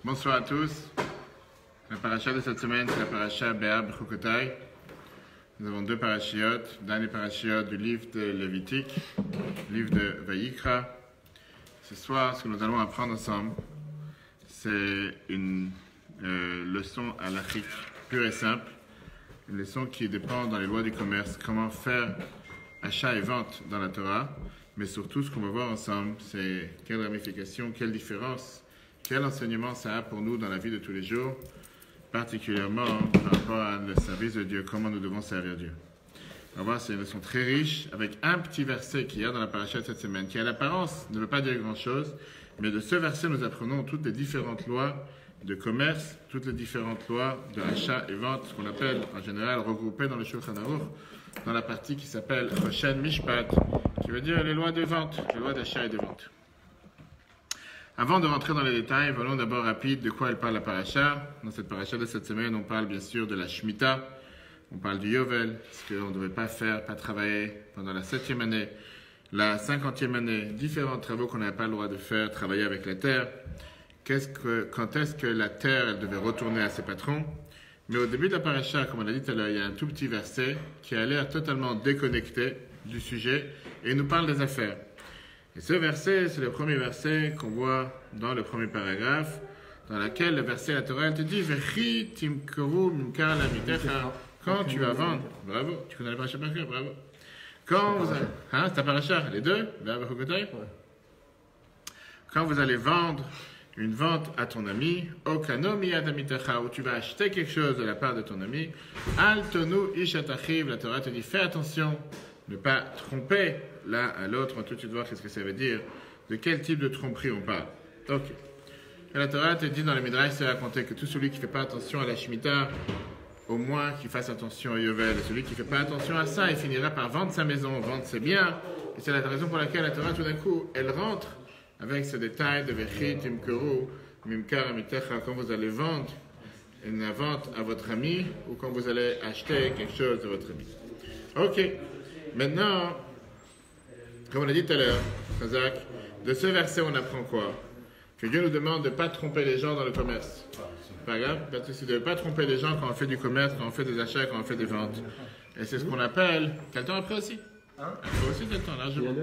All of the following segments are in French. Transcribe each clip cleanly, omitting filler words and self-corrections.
Bonsoir à tous. La paracha de cette semaine, c'est la paracha Be'ar Bechukotai. Nous avons deux parachiotes, dernier parachiote du livre de Lévitique, livre de Vayikra. Ce soir, ce que nous allons apprendre ensemble, c'est une leçon halachique pure et simple, une leçon qui dépend dans les lois du commerce, comment faire achat et vente dans la Torah, mais surtout ce qu'on va voir ensemble, c'est quelles ramifications, quelles différences, quel enseignement ça a pour nous dans la vie de tous les jours, particulièrement par rapport à le service de Dieu, comment nous devons servir Dieu. On va voir, c'est une leçon très riche, avec un petit verset qu'il y a dans la paracha de cette semaine, qui à l'apparence ne veut pas dire grand-chose, mais de ce verset, nous apprenons toutes les différentes lois de commerce, toutes les différentes lois de achat et vente, ce qu'on appelle en général regroupées dans le Shulchan Aruch, dans la partie qui s'appelle Choshen Mishpat, qui veut dire les lois de vente, les lois d'achat et de vente. Avant de rentrer dans les détails, voyons d'abord rapide de quoi elle parle la paracha. Dans cette paracha de cette semaine, on parle bien sûr de la Shemitah, on parle du Yovel, ce qu'on ne devait pas faire, pas travailler pendant la 7e année, la 50e année, différents travaux qu'on n'avait pas le droit de faire, travailler avec la terre. Quand est-ce que la terre elle devait retourner à ses patrons? Mais au début de la paracha, comme on l'a dit tout à l'heure, il y a un tout petit verset qui a l'air totalement déconnecté du sujet et il nous parle des affaires. Et ce verset, c'est le premier verset qu'on voit dans le premier paragraphe, dans lequel le verset la Torah te dit Vechi timkeru mimkar lamitecha. Quand tu vas vendre, bravo, tu connais la paracha par cœur, bravo. Quand vous allez, c'est ta paracha, les deux, quand vous allez vendre une vente à ton ami, okano miyad amitecha, où tu vas acheter quelque chose de la part de ton ami, al tonu ish atachiv, la Torah te dit fais attention, ne pas tromper l'un à l'autre. On va tout de suite voir qu'est-ce que ça veut dire, de quel type de tromperie on parle. Ok. Et la Torah te dit dans le Midrash, c'est raconté que tout celui qui ne fait pas attention à la Shemitah, au moins qu'il fasse attention au Yovel. Et celui qui ne fait pas attention à ça, il finira par vendre sa maison, vendre ses biens. Et c'est la raison pour laquelle la Torah, tout d'un coup, elle rentre avec ce détail de Vechi timkeru mimkar amitecha, quand vous allez vendre une vente à votre ami ou quand vous allez acheter quelque chose de votre ami. Ok. Maintenant, comme on l'a dit tout à l'heure, Razak, de ce verset, on apprend quoi? Que Dieu nous demande de ne pas tromper les gens dans le commerce. Pas grave, parce que c'est de ne pas tromper les gens quand on fait du commerce, quand on fait des achats, quand on fait des ventes. Et c'est ce qu'on appelle... T'as le temps après aussi? Après aussi, t'as le temps, largement.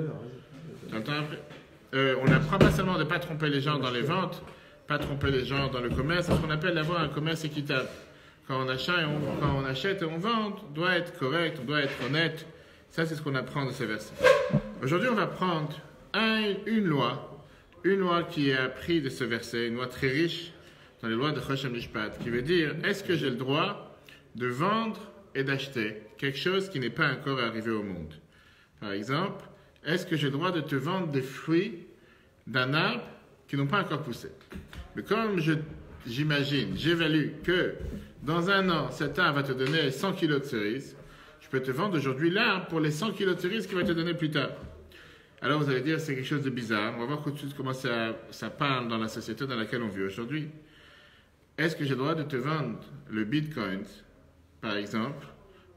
T'as le temps après? On apprend pas seulement de ne pas tromper les gens dans les ventes, pas tromper les gens dans le commerce, c'est ce qu'on appelle d'avoir un commerce équitable. Quand on achète et on vend, on doit être correct, on doit être honnête. Ça, c'est ce qu'on apprend de ces versets. Aujourd'hui, on va prendre une loi qui est apprise de ce verset, une loi très riche dans les lois de Choshen Mishpat, qui veut dire, est-ce que j'ai le droit de vendre et d'acheter quelque chose qui n'est pas encore arrivé au monde? Par exemple, est-ce que j'ai le droit de te vendre des fruits d'un arbre qui n'ont pas encore poussé? Mais comme j'imagine, j'évalue que dans un an, cet arbre va te donner 100 kilos de cerises, je peux te vendre aujourd'hui l'arbre pour les 100 kilos de cerises qu'il va te donner plus tard. Alors vous allez dire c'est quelque chose de bizarre. On va voir tout de suite comment ça parle dans la société dans laquelle on vit aujourd'hui. Est-ce que j'ai le droit de te vendre le Bitcoin, par exemple,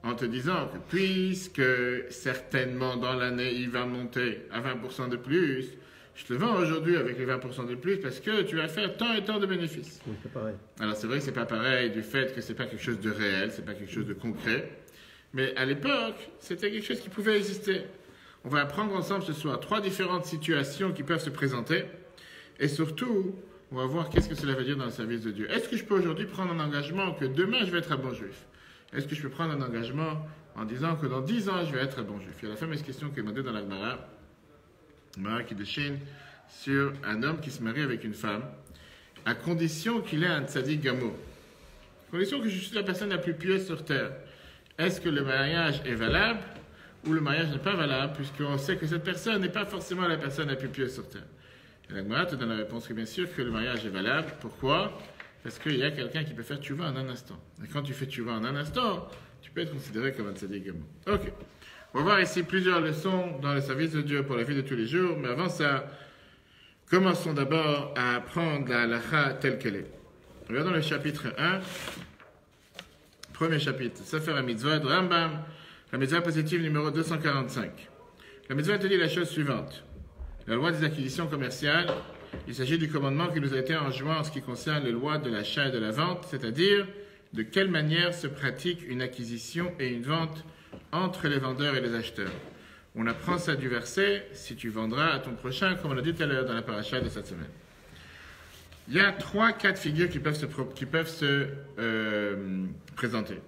en te disant que puisque certainement dans l'année il va monter à 20% de plus, je te vends aujourd'hui avec les 20% de plus parce que tu vas faire tant et tant de bénéfices. Oui, c'est pareil. Alors c'est vrai que c'est pas pareil du fait que c'est pas quelque chose de réel, c'est pas quelque chose de concret. Mais à l'époque, c'était quelque chose qui pouvait exister. On va apprendre ensemble ce soir 3 différentes situations qui peuvent se présenter. Et surtout, on va voir qu'est-ce que cela veut dire dans le service de Dieu. Est-ce que je peux aujourd'hui prendre un engagement que demain je vais être un bon juif? Est-ce que je peux prendre un engagement en disant que dans 10 ans je vais être un bon juif? Il y a la fameuse question qui est demandée dans la Gemara qui déchine sur un homme qui se marie avec une femme, à condition qu'il ait un tzaddik gamour. À condition que je suis la personne la plus pieuse sur terre. Est-ce que le mariage est valable ou le mariage n'est pas valable puisqu'on sait que cette personne n'est pas forcément la personne la plus pieuse sur terre? Et la Gemara te donne la réponse que bien sûr que le mariage est valable. Pourquoi? Parce qu'il y a quelqu'un qui peut faire tchouva en un instant. Et quand tu fais tchouva en un instant, tu peux être considéré comme un tzaddik gamour. Ok. On va voir ici plusieurs leçons dans le service de Dieu pour la vie de tous les jours. Mais avant ça, commençons d'abord à apprendre la halakha telle qu'elle est. Regardons le chapitre 1. Premier chapitre, Sefer HaMitzvot de Rambam, la mitzvah positive numéro 245. La mitzvah te dit la chose suivante. La loi des acquisitions commerciales Il s'agit du commandement qui nous a été enjoint en ce qui concerne les lois de l'achat et de la vente, c'est-à-dire de quelle manière se pratique une acquisition et une vente entre les vendeurs et les acheteurs. On apprend ça du verset, si tu vendras à ton prochain, comme on l'a dit tout à l'heure dans la paracha de cette semaine. Il y a 3 cas de figure qui peuvent se présenter.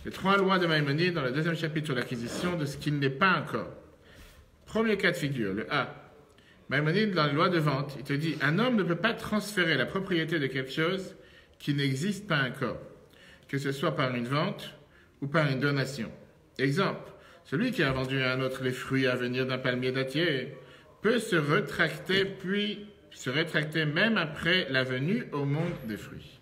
Les 3 lois de Maïmonide dans le 2e chapitre sur l'acquisition de ce qui n'est pas encore. Premier cas de figure, le A. Maïmonide, dans les lois de vente, il te dit, un homme ne peut pas transférer la propriété de quelque chose qui n'existe pas encore, que ce soit par une vente ou par une donation. Exemple, celui qui a vendu à un autre les fruits à venir d'un palmier dattier peut se rétracter même après la venue au monde des fruits.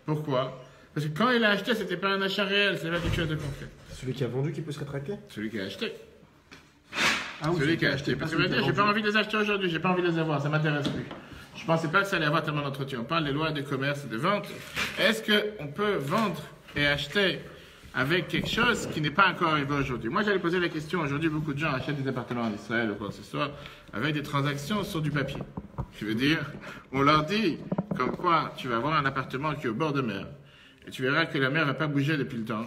Pourquoi? Parce que quand il a acheté, ce n'était pas un achat réel, c'était pas quelque chose de concret. Celui qui a vendu qui peut se rétracter? Celui qui a acheté. Ah oui, Celui qui a acheté. Parce que je veux dire, j'ai pas envie de les acheter aujourd'hui, j'ai pas envie de les avoir, ça m'intéresse plus. Je pensais pas que ça allait avoir tellement d'entretien. On parle des lois de commerce et de vente. Est-ce qu'on peut vendre et acheter avec quelque chose qui n'est pas encore arrivé aujourd'hui? Moi, j'allais poser la question, aujourd'hui, beaucoup de gens achètent des appartements en Israël ou quoi que ce soit, avec des transactions sur du papier. Je veux dire, on leur dit, comme quoi, tu vas avoir un appartement qui est au bord de mer, et tu verras que la mer va pas bouger depuis le temps,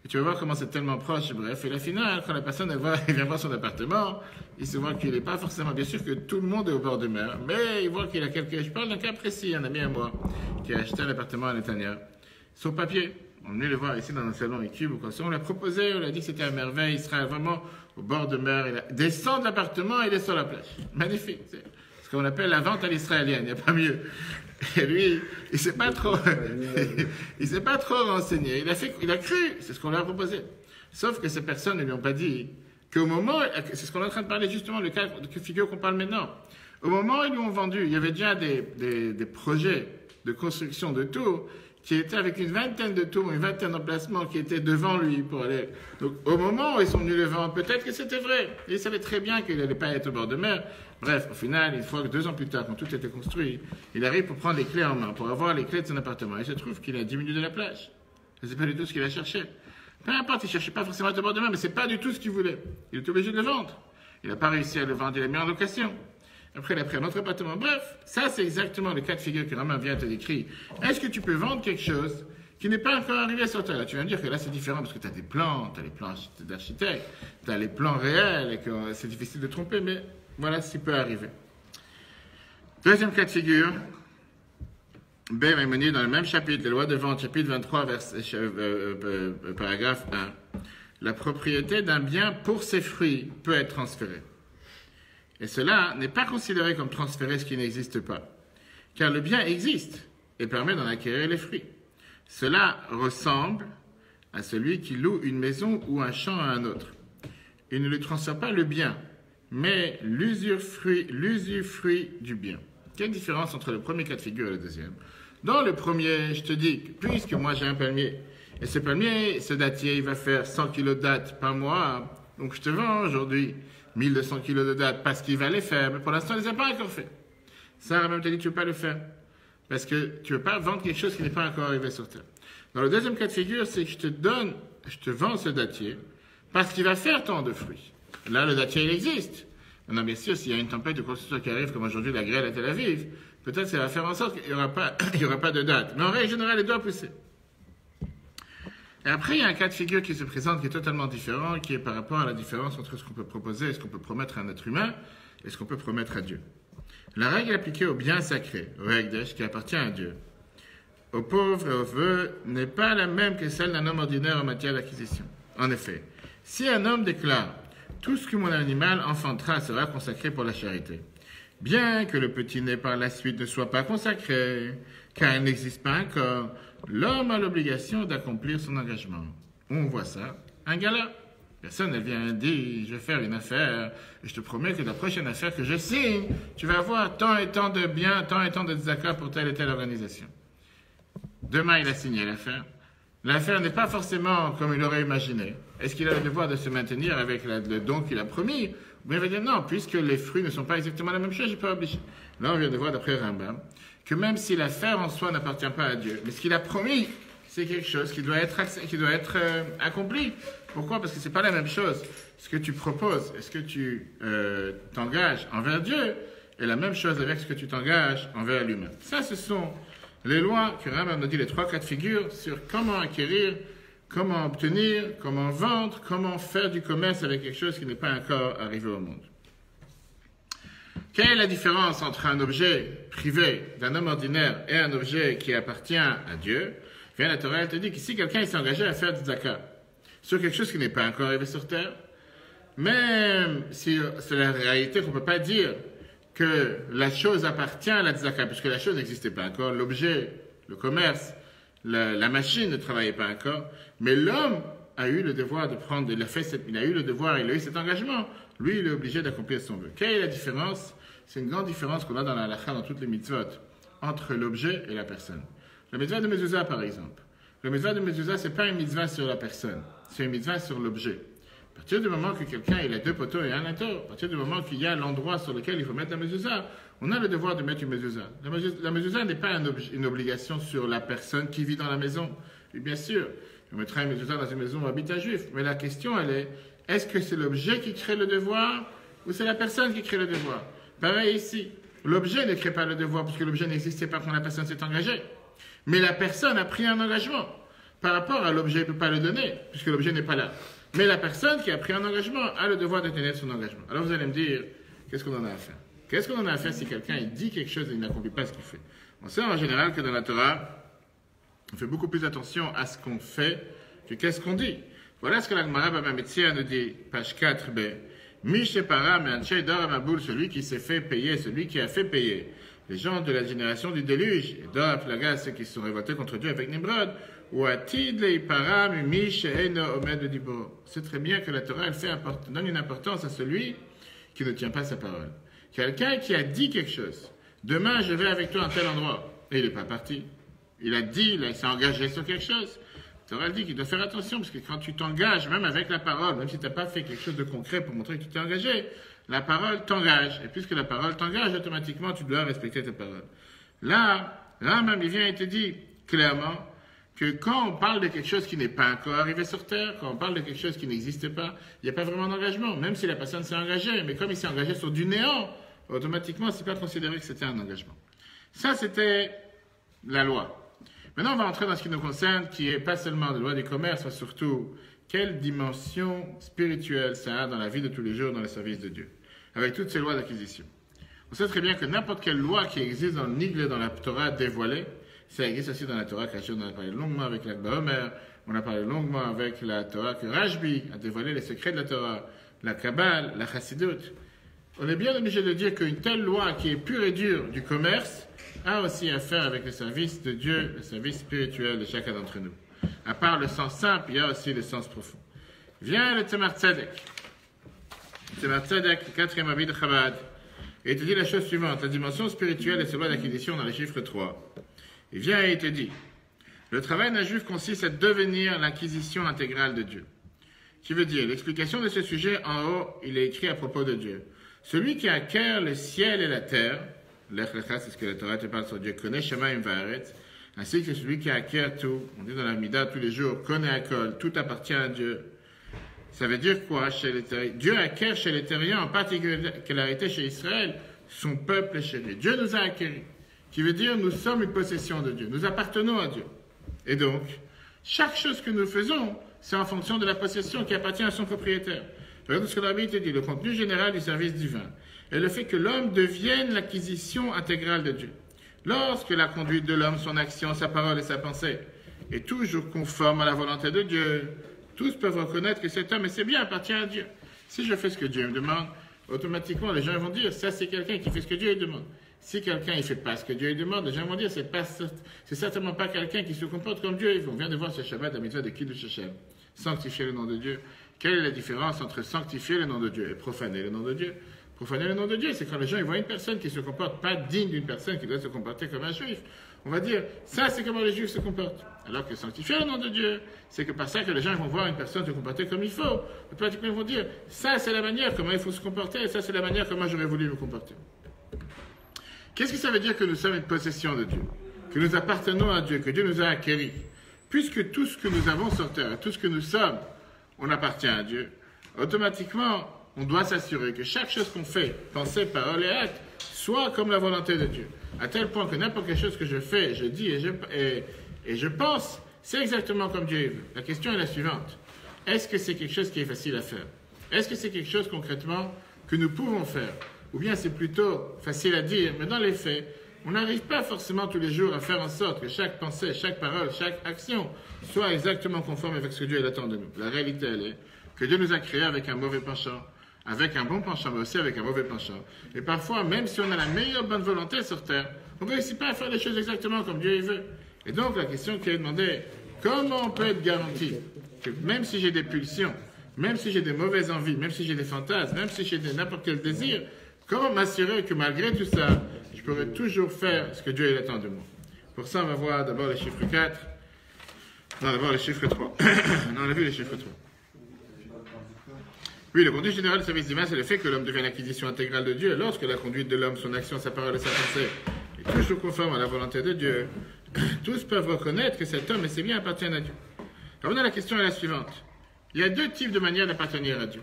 et tu vas voir comment c'est tellement proche, bref. Et la finale, quand la personne elle vient voir son appartement, il se voit qu'il n'est pas forcément, bien sûr que tout le monde est au bord de mer, mais il voit qu'il a quelques... Je parle d'un cas précis, un ami à moi, qui a acheté un appartement à Netanya, sur papier. On est venu le voir ici dans un salon Cube ou quoi. On l'a proposé, on l'a dit que c'était à merveille, il sera vraiment au bord de mer. Il descend de l'appartement et il est sur la plage. Magnifique. C'est ce qu'on appelle la vente à l'israélienne, il n'y a pas mieux. Et lui, il s'est pas trop renseigné. Il a cru, c'est ce qu'on lui a proposé. Sauf que ces personnes ne lui ont pas dit qu'au moment, c'est ce qu'on est en train de parler justement, le cas de figure qu'on parle maintenant. Au moment où ils lui ont vendu, il y avait déjà des projets de construction de tours qui étaient avec une vingtaine de tours, une vingtaine d'emplacements qui étaient devant lui pour aller. Donc, au moment où ils sont venus le vendre, peut-être que c'était vrai. Il savait très bien qu'il n'allait pas être au bord de mer. Bref, au final, une fois que 2 ans plus tard, quand tout était construit, il arrive pour prendre les clés en main, pour avoir les clés de son appartement. Il se trouve qu'il est à 10 minutes de la plage. Ce n'est pas du tout ce qu'il a cherché. Peu importe, il ne cherchait pas forcément à être au bord de mer, mais ce n'est pas du tout ce qu'il voulait. Il est obligé de le vendre. Il n'a pas réussi à le vendre, il l'a mis en location. Après, il a pris un autre appartement. Bref, ça, c'est exactement le cas de figure que Raman vient te décrire. Est-ce que tu peux vendre quelque chose qui n'est pas encore arrivé sur toi? Tu viens de dire que là, c'est différent parce que tu as des plans, tu as les plans d'architecte, tu as les plans réels et que c'est difficile de tromper, mais voilà ce qui peut arriver. Deuxième cas de figure, B. Maïmonide, dans le même chapitre, les lois de vente, chapitre 23, paragraphe 1. La propriété d'un bien pour ses fruits peut être transférée. Et cela n'est pas considéré comme transférer ce qui n'existe pas, car le bien existe et permet d'en acquérir les fruits. Cela ressemble à celui qui loue une maison ou un champ à un autre. Il ne lui transfère pas le bien, mais l'usufruit du bien. Quelle différence entre le premier cas de figure et le deuxième? Dans le premier, je te dis que puisque moi j'ai un palmier, et ce palmier, ce dattier, il va faire 100 kilos de dattes par mois, donc je te vends aujourd'hui 1200 kilos de dattes parce qu'il va les faire, mais pour l'instant, il ne les a pas encore fait. Ça, même te dit que tu ne veux pas le faire. Parce que tu ne veux pas vendre quelque chose qui n'est pas encore arrivé sur terre. Dans le deuxième cas de figure, c'est que je te vends ce dattier parce qu'il va faire tant de fruits. Là, le dattier, il existe. Maintenant, bien sûr, s'il y a une tempête de quoi que ce soit qui arrive, comme aujourd'hui la grêle à Tel Aviv, peut-être ça va faire en sorte qu'il n'y aura pas de dattes. Mais en règle générale, il doit pousser. Et après, il y a un cas de figure qui se présente qui est totalement différent, qui est par rapport à la différence entre ce qu'on peut proposer et ce qu'on peut promettre à un être humain et ce qu'on peut promettre à Dieu. La règle appliquée au bien sacré, au Hekdesh, qui appartient à Dieu, aux pauvres et aux vœux, n'est pas la même que celle d'un homme ordinaire en matière d'acquisition. En effet, si un homme déclare « Tout ce que mon animal enfantera sera consacré pour la charité », bien que le petit-né par la suite ne soit pas consacré, car il n'existe pas encore, l'homme a l'obligation d'accomplir son engagement. On voit ça, un gala. Personne ne vient et dit, je vais faire une affaire, et je te promets que la prochaine affaire que je signe, tu vas avoir tant et tant de biens, tant et tant de désaccords pour telle et telle organisation. Demain, il a signé l'affaire. L'affaire n'est pas forcément comme il aurait imaginé. Est-ce qu'il a le devoir de se maintenir avec le don qu'il a promis? Ou bien il va dire non, puisque les fruits ne sont pas exactement la même chose, je ne suis pas obligé. Là, on vient de voir d'après Rambam que même si l'affaire en soi n'appartient pas à Dieu, mais ce qu'il a promis, c'est quelque chose qui doit être accompli. Pourquoi? Parce que ce n'est pas la même chose. Ce que tu proposes, est-ce que tu t'engages envers Dieu, Et la même chose avec ce que tu t'engages envers l'humain. Ça, ce sont les lois que Rambam nous dit, les 3 cas de figure sur comment acquérir, comment obtenir, comment vendre, comment faire du commerce avec quelque chose qui n'est pas encore arrivé au monde. Quelle est la différence entre un objet privé d'un homme ordinaire et un objet qui appartient à Dieu? Bien, la Torah, elle te dit que si quelqu'un s'est engagé à faire du zakat sur quelque chose qui n'est pas encore arrivé sur terre, même si c'est la réalité qu'on ne peut pas dire que la chose appartient à la tzaka, puisque la chose n'existait pas encore, l'objet, le commerce, la machine ne travaillait pas encore, mais l'homme a eu le devoir de prendre, il a eu le devoir, il a eu cet engagement, lui il est obligé d'accomplir son vœu. Quelle est la différence? C'est une grande différence qu'on a dans la halakha, dans toutes les mitzvot, entre l'objet et la personne. La mitzvah de mezuzah par exemple. La mitzvah de mezuzah, ce n'est pas une mitzvah sur la personne, c'est une mitzvah sur l'objet. À partir du moment que quelqu'un il a 2 poteaux et un linteau, à partir du moment qu'il y a l'endroit sur lequel il faut mettre la mezuzah, on a le devoir de mettre une mezuzah. La mezuzah n'est pas une obligation sur la personne qui vit dans la maison. Et bien sûr, on mettra une mezuzah dans une maison où habite un juif. Mais la question, elle est, est-ce que c'est l'objet qui crée le devoir ou c'est la personne qui crée le devoir? Pareil ici. L'objet ne crée pas le devoir puisque l'objet n'existait pas quand la personne s'est engagée. Mais la personne a pris un engagement. Par rapport à l'objet, il ne peut pas le donner puisque l'objet n'est pas là. Mais la personne qui a pris un engagement a le devoir de tenir son engagement. Alors vous allez me dire, qu'est-ce qu'on en a à faire? Qu'est-ce qu'on en a à faire si quelqu'un il dit quelque chose et il n'accomplit pas ce qu'il fait? On sait en général que dans la Torah, on fait beaucoup plus attention à ce qu'on fait que qu'est-ce qu'on dit. Voilà ce que la Gemara Baba Metzia nous dit, page 4b. Mishepara me'anchei dor amaboul, celui qui s'est fait payer, celui qui a fait payer. Les gens de la génération du déluge, et Dor Plaga, ceux qui se sont révoltés contre Dieu avec Nimrod, ou Atid leipara mish eno omed dibro. C'est très bien que la Torah elle donne une importance à celui qui ne tient pas sa parole. Quelqu'un qui a dit quelque chose. Demain, je vais avec toi à un tel endroit. Et il n'est pas parti. Il a dit, il s'est engagé sur quelque chose. La Torah dit qu'il doit faire attention, parce que quand tu t'engages, même avec la parole, même si tu n'as pas fait quelque chose de concret pour montrer que tu t'es engagé, la parole t'engage. Et puisque la parole t'engage, automatiquement, tu dois respecter ta parole. Là même, il vient et te dit clairement que quand on parle de quelque chose qui n'est pas encore arrivé sur Terre, quand on parle de quelque chose qui n'existe pas, il n'y a pas vraiment d'engagement, même si la personne s'est engagée. Mais comme il s'est engagé sur du néant, automatiquement, ce n'est pas considéré que c'était un engagement. Ça, c'était la loi. Maintenant, on va entrer dans ce qui nous concerne, qui n'est pas seulement la loi du commerce, mais surtout, quelle dimension spirituelle ça a dans la vie de tous les jours, dans le service de Dieu, avec toutes ces lois d'acquisition. On sait très bien que n'importe quelle loi qui existe dans le Nigle, dans la Torah dévoilée, ça existe aussi dans la Torah Kachot. On a parlé longuement avec l'Ag Baomer, on a parlé longuement avec la Torah que Rashbi a dévoilé les secrets de la Torah, la Kabbale, la Chassidut. On est bien obligé de dire qu'une telle loi qui est pure et dure du commerce a aussi à faire avec le service de Dieu, le service spirituel de chacun d'entre nous. À part le sens simple, il y a aussi le sens profond. Vient le Tzemar Tzedek. Le Tzemar Tzedek, le 4e avis de Chabad, et il te dit la chose suivante, la dimension spirituelle et ses lois d'acquisition dans les chiffres 3. Il vient et il te dit, le travail d'un juif consiste à devenir l'acquisition intégrale de Dieu. Qui veut dire, l'explication de ce sujet en haut, il est écrit à propos de Dieu. Celui qui acquiert le ciel et la terre, Lech Lecha, c'est ce que la Torah te parle sur Dieu, connaît Shemaim Va'aretz, ainsi que celui qui acquiert tout, on dit dans la Mida tous les jours, connaît Akol, tout appartient à Dieu. Ça veut dire quoi chez les terriens? Dieu acquiert chez les terriens, en particularité chez Israël, son peuple est chez lui. Dieu nous a acquéris. Qui veut dire, nous sommes une possession de Dieu. Nous appartenons à Dieu. Et donc, chaque chose que nous faisons, c'est en fonction de la possession qui appartient à son propriétaire. Regarde ce que la Bible te dit, le contenu général du service divin est le fait que l'homme devienne l'acquisition intégrale de Dieu. Lorsque la conduite de l'homme, son action, sa parole et sa pensée est toujours conforme à la volonté de Dieu, tous peuvent reconnaître que cet homme, et c'est bien, appartient à Dieu. Si je fais ce que Dieu me demande, automatiquement, les gens vont dire, ça c'est quelqu'un qui fait ce que Dieu lui demande. Si quelqu'un ne fait pas ce que Dieu lui demande, les gens vont dire, c'est certainement pas quelqu'un qui se comporte comme Dieu. On vient de voir ce Shabbat, la mitzvah de Kiddush Hashem, sanctifier le nom de Dieu. Quelle est la différence entre sanctifier le nom de Dieu et profaner le nom de Dieu? Profaner le nom de Dieu, c'est quand les gens ils voient une personne qui ne se comporte pas digne d'une personne qui doit se comporter comme un juif. On va dire, ça c'est comment les juifs se comportent. Alors que sanctifier le nom de Dieu, c'est que par ça que les gens vont voir une personne se comporter comme il faut. Automatiquement ils vont dire, ça c'est la manière comment il faut se comporter, et ça c'est la manière comment j'aurais voulu me comporter. Qu'est-ce que ça veut dire que nous sommes une possession de Dieu? Que nous appartenons à Dieu, que Dieu nous a acquéris? Puisque tout ce que nous avons sur terre, tout ce que nous sommes, on appartient à Dieu. Automatiquement, on doit s'assurer que chaque chose qu'on fait, pensée, parole et acte, soit comme la volonté de Dieu. À tel point que n'importe quelle chose que je fais, je dis et je pense, c'est exactement comme Dieu veut. La question est la suivante. Est-ce que c'est quelque chose qui est facile à faire? Est-ce que c'est quelque chose concrètement que nous pouvons faire? Ou bien c'est plutôt facile à dire, mais dans les faits, on n'arrive pas forcément tous les jours à faire en sorte que chaque pensée, chaque parole, chaque action soit exactement conforme avec ce que Dieu attend de nous. La réalité, elle est que Dieu nous a créés avec un mauvais penchant, avec un bon penchant, mais aussi avec un mauvais penchant. Et parfois, même si on a la meilleure bonne volonté sur Terre, on ne réussit pas à faire les choses exactement comme Dieu veut. Et donc, la question qui est demandée, comment on peut être garanti que même si j'ai des pulsions, même si j'ai des mauvaises envies, même si j'ai des fantasmes, même si j'ai n'importe quel désir, comment m'assurer que malgré tout ça, je pourrai toujours faire ce que Dieu attend de moi? Pour ça, on va voir d'abord le chiffre 4. Non, d'abord le chiffre 3. Non, on a vu le chiffre 3. Oui, le conduit général du service divin, c'est le fait que l'homme devienne l'acquisition intégrale de Dieu. Lorsque la conduite de l'homme, son action, sa parole et sa pensée est toujours conforme à la volonté de Dieu, tous peuvent reconnaître que cet homme et ses biens appartiennent à Dieu. Alors, la question est la suivante. Il y a deux types de manières d'appartenir à Dieu.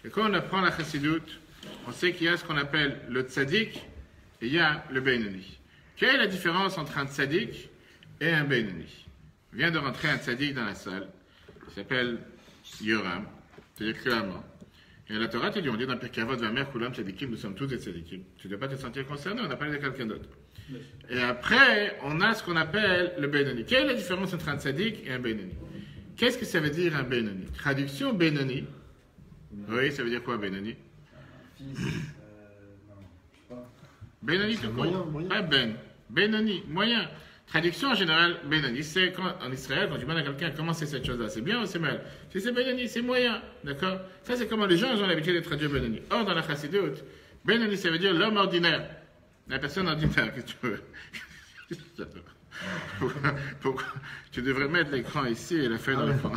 Et quand on apprend la chassidoute, on sait qu'il y a ce qu'on appelle le tzaddik et il y a le Beinoni. Quelle est la différence entre un tzaddik et un Beinoni? Vient de rentrer un tzaddik dans la salle. Il s'appelle Yoram. C'est-à-dire clairement. Et la Torah te dit, on dit dans Pirkei Avot, Vamer, Kulam, Tzadikim, nous sommes tous des tzadikim. Tu ne dois pas te sentir concerné, on a parlé de quelqu'un d'autre. Et après, on a ce qu'on appelle le Beinoni. Quelle est la différence entre un tzaddik et un Beinoni? Qu'est-ce que ça veut dire un Beinoni? Traduction Beinoni. Oui, ça veut dire quoi Beinoni? Beinoni tout court. Pas Ben. Beinoni, moyen. Traduction en général, Beinoni, c'est en Israël, quand tu demandes à quelqu'un comment c'est cette chose-là, c'est bien ou c'est mal? Si c'est Beinoni, c'est moyen, d'accord? Ça, c'est comment les gens ont l'habitude de traduire Beinoni. Or, dans la chassidoute, Beinoni, ça veut dire l'homme ordinaire, la personne ordinaire, que tu veux. Pourquoi tu devrais mettre l'écran ici et la feuille dans l'écran.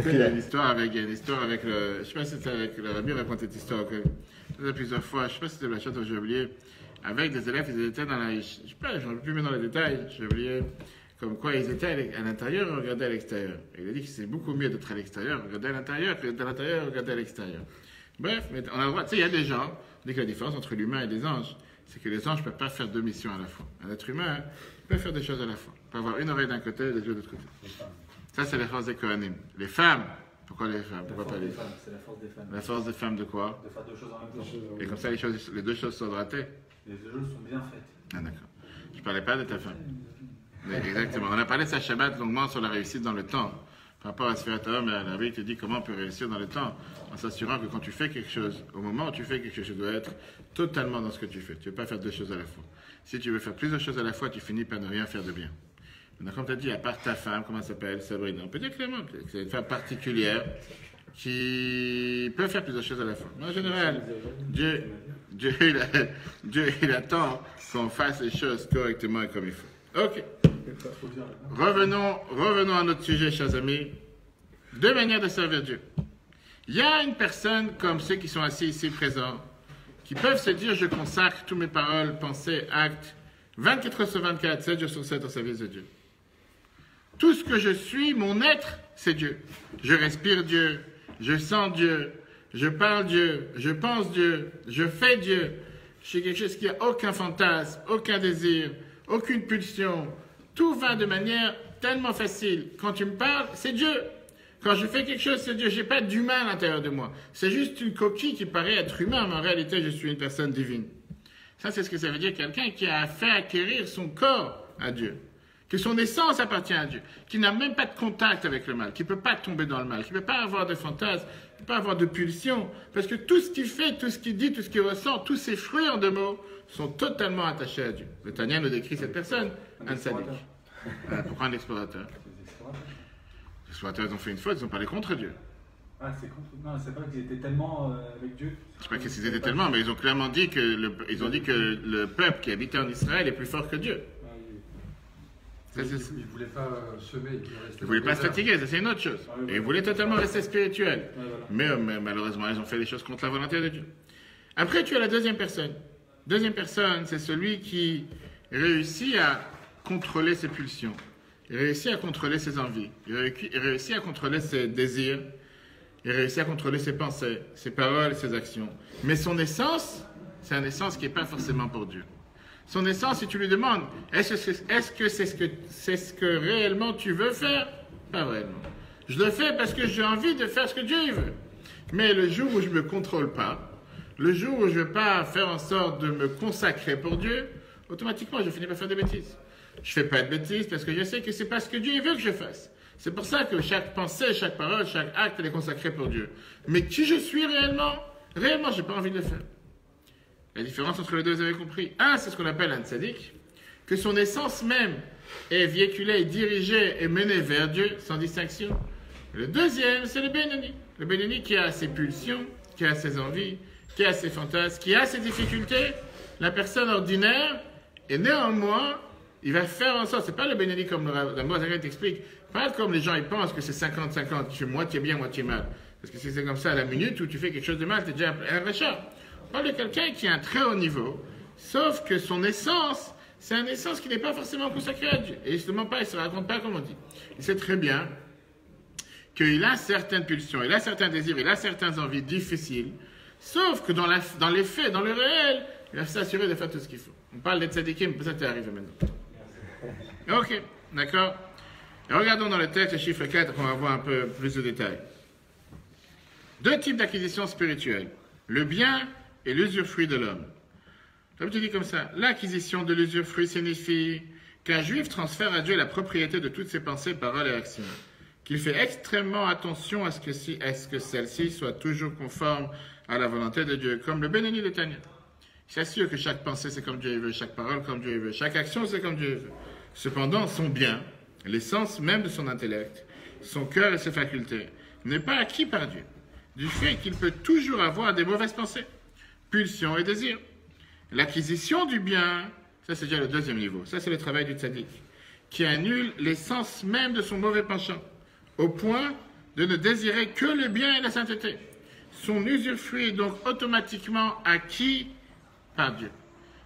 Il y a une histoire avec le. Je ne sais pas si c'était avec le Rabbi raconte cette histoire plusieurs fois. Je ne sais pas si c'était la chose que j'ai oublié. Avec des élèves, ils étaient dans la. Je ne sais pas, je ne plus mettre dans les détails. J'ai oublié comme quoi ils étaient à l'intérieur et regardaient à l'extérieur. Et il a dit que c'est beaucoup mieux d'être à l'extérieur, regarder à l'intérieur, que d'être à l'intérieur, regarder à l'extérieur. Bref, mais on a le droit. Tu sais, il y a des gens, on dit que la différence entre l'humain et les anges, c'est que les anges ne peuvent pas faire deux missions à la fois. Un être humain peut faire des choses à la fois. Il peut avoir une oreille d'un côté et les yeux de l'autre côté. Ça, c'est la force des Kohanim. Les femmes, pourquoi les femmes? Pourquoi pas les femmes? C'est la force des femmes. La force des femmes de quoi? De faire deux choses en même temps. Et comme ça, les deux choses sont ratées. Les deux choses sont bien faites. Ah, d'accord. Je ne parlais pas de ta femme. Mais exactement. On a parlé de sa Shabbat longuement sur la réussite dans le temps. Par rapport à Sfirat HaOmer, mais la Rabbi te dit comment on peut réussir dans le temps, en s'assurant que quand tu fais quelque chose, au moment où tu fais quelque chose, tu dois être totalement dans ce que tu fais. Tu ne veux pas faire deux choses à la fois. Si tu veux faire plusieurs choses à la fois, tu finis par ne rien faire de bien. Donc, comme tu as dit, à part ta femme, comment elle s'appelle? Sabrina. On peut dire clairement que c'est une femme particulière qui peut faire plusieurs choses à la fois. Mais en général, Dieu il attend qu'on fasse les choses correctement et comme il faut. Ok. Revenons à notre sujet, chers amis. Deux manières de servir Dieu. Il y a une personne comme ceux qui sont assis ici présents, qui peuvent se dire, je consacre toutes mes paroles, pensées, actes, 24 heures sur 24, 7 jours sur 7 au service de Dieu. Tout ce que je suis, mon être, c'est Dieu. Je respire Dieu, je sens Dieu, je parle Dieu, je pense Dieu, je fais Dieu. Je suis quelque chose qui n'a aucun fantasme, aucun désir, aucune pulsion. Tout va de manière tellement facile. Quand tu me parles, c'est Dieu. Quand je fais quelque chose, c'est Dieu. Je n'ai pas d'humain à l'intérieur de moi. C'est juste une coquille qui paraît être humain, mais en réalité, je suis une personne divine. Ça, c'est ce que ça veut dire quelqu'un qui a fait acquérir son corps à Dieu. Que son essence appartient à Dieu. Qui n'a même pas de contact avec le mal. Qui ne peut pas tomber dans le mal. Qui ne peut pas avoir de fantasmes. Qui ne peut pas avoir de pulsion. Parce que tout ce qu'il fait, tout ce qu'il dit, tout ce qu'il ressent, tous ses fruits en deux mots, sont totalement attachés à Dieu. Le Tanya nous décrit cette personne, un tzaddik. Pourquoi un explorateur? Les explorateurs, ils ont fait une faute, ils ont parlé contre Dieu. Ah, c'est contre. Non, c'est pas qu'ils étaient tellement avec Dieu. Je ne sais pas qu'ils étaient tellement, mais ils ont clairement dit que le peuple qui habitait en Israël est plus fort que Dieu. Ils ne voulaient pas semer. Ils ne voulaient pas se fatiguer, ça c'est une autre chose. Et ils voulaient totalement rester spirituels. Mais malheureusement, ils ont fait les choses contre la volonté de Dieu. Après, tu as la deuxième personne. Deuxième personne, c'est celui qui réussit à contrôler ses pulsions. Il réussit à contrôler ses envies. Il réussit à contrôler ses désirs. Il réussit à contrôler ses pensées, ses paroles, ses actions. Mais son essence, c'est une essence qui n'est pas forcément pour Dieu. Son essence, si tu lui demandes, est-ce que c'est ce que réellement tu veux faire? Pas réellement. Je le fais parce que j'ai envie de faire ce que Dieu il veut. Mais le jour où je ne me contrôle pas, le jour où je ne vais pas faire en sorte de me consacrer pour Dieu, automatiquement, je finis par faire des bêtises. Je ne fais pas de bêtises parce que je sais que ce n'est pas ce que Dieu veut que je fasse. C'est pour ça que chaque pensée, chaque parole, chaque acte, elle est consacrée pour Dieu. Mais qui je suis réellement, je n'ai pas envie de le faire. La différence entre les deux, vous avez compris. Un, c'est ce qu'on appelle un tzaddik, que son essence même est véhiculée, dirigée et menée vers Dieu, sans distinction. Le deuxième, c'est le Benoni. Le Benoni qui a ses pulsions, qui a ses envies, qui a ses fantasmes, qui a ses difficultés. La personne ordinaire, et néanmoins, il va faire en sorte, c'est pas le Benoni comme la Moazaka t'explique, pas comme les gens ils pensent que c'est 50-50, tu fais moitié bien, moitié mal. Parce que si c'est comme ça à la minute où tu fais quelque chose de mal, tu es déjà un rachat. On parle de quelqu'un qui a un très haut niveau, sauf que son essence, c'est une essence qui n'est pas forcément consacrée à Dieu. Et justement pas, il ne se raconte pas comme on dit. Il sait très bien qu'il a certaines pulsions, il a certains désirs, il a certaines envies difficiles, sauf que dans les faits, dans le réel, il va s'assurer de faire tout ce qu'il faut. On parle d'être tzadikim, mais ça t'est arrivé maintenant. Ok, d'accord. Et regardons dans le texte, le chiffre 4, on va voir un peu plus de détails. Deux types d'acquisitions spirituelles. Le bien et l'usufruit de l'homme. Comme tu dis comme ça, l'acquisition de l'usufruit signifie qu'un juif transfère à Dieu la propriété de toutes ses pensées, paroles et actions. Qu'il fait extrêmement attention à ce que celle-ci soit toujours conforme à la volonté de Dieu, comme le Benoni de Tanya. Il s'assure que chaque pensée c'est comme Dieu veut, chaque parole comme Dieu veut, chaque action c'est comme Dieu veut. Cependant, son bien, l'essence même de son intellect, son cœur et ses facultés, n'est pas acquis par Dieu, du fait qu'il peut toujours avoir des mauvaises pensées, pulsions et désirs. L'acquisition du bien, ça c'est déjà le deuxième niveau, ça c'est le travail du tzaddik, qui annule l'essence même de son mauvais penchant, au point de ne désirer que le bien et la sainteté. Son usufruit est donc automatiquement acquis par Dieu.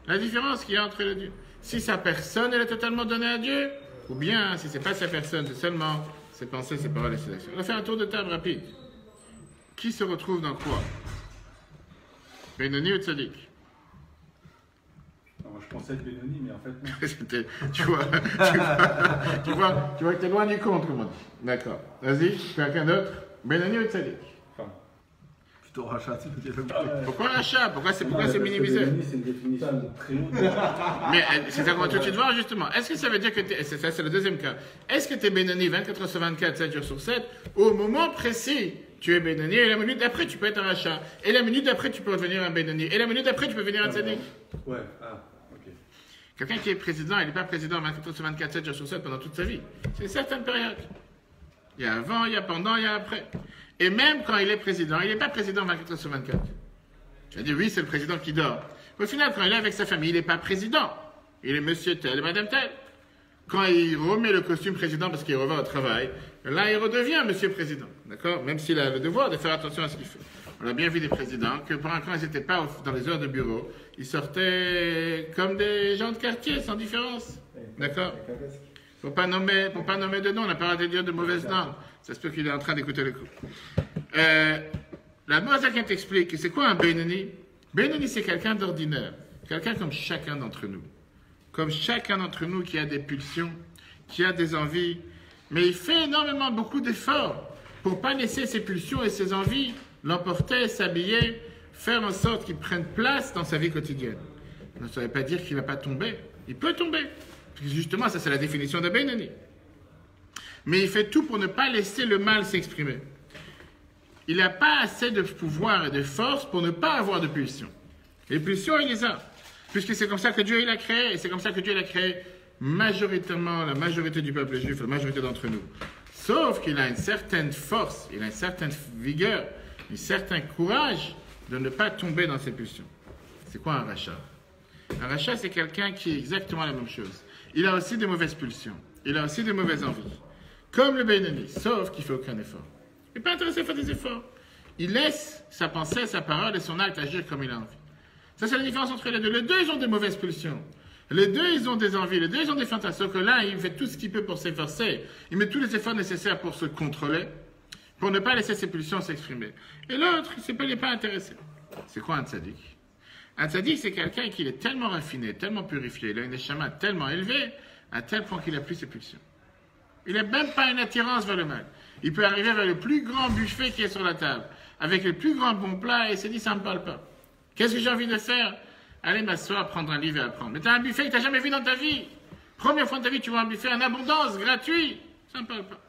La différence qu'il y a entre les deux, si sa personne elle est totalement donnée à Dieu, ou bien si ce n'est pas sa personne, c'est seulement ses pensées, ses paroles et ses actions. On va faire un tour de table rapide. Qui se retrouve dans quoi? Benoni ou Tzadik? Moi, je pensais être Benoni, mais en fait, non. tu vois que tu es loin du compte, comme on dit. D'accord. Vas-y, quelqu'un d'autre? Benoni ou Tzadik? Plutôt rachat, tu peux dire. Pourquoi rachat? Pourquoi c'est minimisé? Benoni, c'est une définition très haute. Mais c'est ça qu'on va tout de suite voir, justement. Est-ce que ça veut dire que ça, c'est le deuxième cas. Est-ce que tu es Benoni 24 heures sur 24, 7 jours sur 7, au moment précis, tu es Benoni, et la minute d'après, tu peux être un rachat. Et la minute d'après, tu peux devenir un Benoni. Et la minute d'après, tu peux devenir un Tzadik. Ouais, ok. Quelqu'un qui est président, il n'est pas président 24 heures sur 24, 7 jours sur 7 pendant toute sa vie. C'est une certaine période. Il y a avant, il y a pendant, il y a après. Et même quand il est président, il n'est pas président 24 heures sur 24. Tu vas dire, oui, c'est le président qui dort. Au final, quand il est avec sa famille, il n'est pas président. Il est monsieur tel et madame tel. Quand il remet le costume président parce qu'il revient au travail, là, il redevient monsieur président. D'accord? Même s'il a le devoir de faire attention à ce qu'il fait. On a bien vu des présidents que quand ils n'étaient pas dans les heures de bureau, ils sortaient comme des gens de quartier, sans différence. D'accord? Pour pas nommer de nom, on n'a pas le droit de dire de mauvaises noms. Ça se peut qu'il est en train d'écouter le coup. La Moazaka t'explique que c'est quoi un Benoni? Benoni, c'est quelqu'un d'ordinaire. Quelqu'un comme chacun d'entre nous. Comme chacun d'entre nous qui a des pulsions, qui a des envies. Mais il fait énormément, beaucoup d'efforts pour ne pas laisser ses pulsions et ses envies l'emporter, s'habiller, faire en sorte qu'il prenne place dans sa vie quotidienne. Ça ne veut pas dire qu'il ne va pas tomber. Il peut tomber. Parce que justement, ça c'est la définition de Benoni. Mais il fait tout pour ne pas laisser le mal s'exprimer. Il n'a pas assez de pouvoir et de force pour ne pas avoir de pulsions. Les pulsions, il les a. Puisque c'est comme ça que Dieu il a créé, et c'est comme ça que Dieu il a créé majoritairement la majorité du peuple juif, la majorité d'entre nous. Sauf qu'il a une certaine force, il a une certaine vigueur, un certain courage de ne pas tomber dans ses pulsions. C'est quoi un rachat? Un rachat, c'est quelqu'un qui est exactement la même chose. Il a aussi des mauvaises pulsions, il a aussi des mauvaises envies. Comme le Benoni, sauf qu'il ne fait aucun effort. Il n'est pas intéressé à faire des efforts. Il laisse sa pensée, sa parole et son acte agir comme il a envie. Ça, c'est la différence entre les deux. Les deux, ils ont des mauvaises pulsions. Les deux, ils ont des envies. Les deux, ils ont des fantasmes. Sauf que là, il fait tout ce qu'il peut pour s'efforcer. Il met tous les efforts nécessaires pour se contrôler. pour ne pas laisser ses pulsions s'exprimer. Et l'autre, il n'est pas intéressé. C'est quoi un tzaddik? Un tzaddik, c'est quelqu'un qui est tellement raffiné, tellement purifié, il a une neshama tellement élevée, à tel point qu'il n'a plus ses pulsions. Il n'a même pas une attirance vers le mal. Il peut arriver vers le plus grand buffet qui est sur la table, avec le plus grand bon plat, et il se dit, ça ne me parle pas. Qu'est-ce que j'ai envie de faire? Aller m'asseoir, prendre un livre et apprendre. Mais tu as un buffet que tu n'as jamais vu dans ta vie. Première fois de ta vie, tu vois un buffet en abondance, gratuit. Ça ne me parle pas.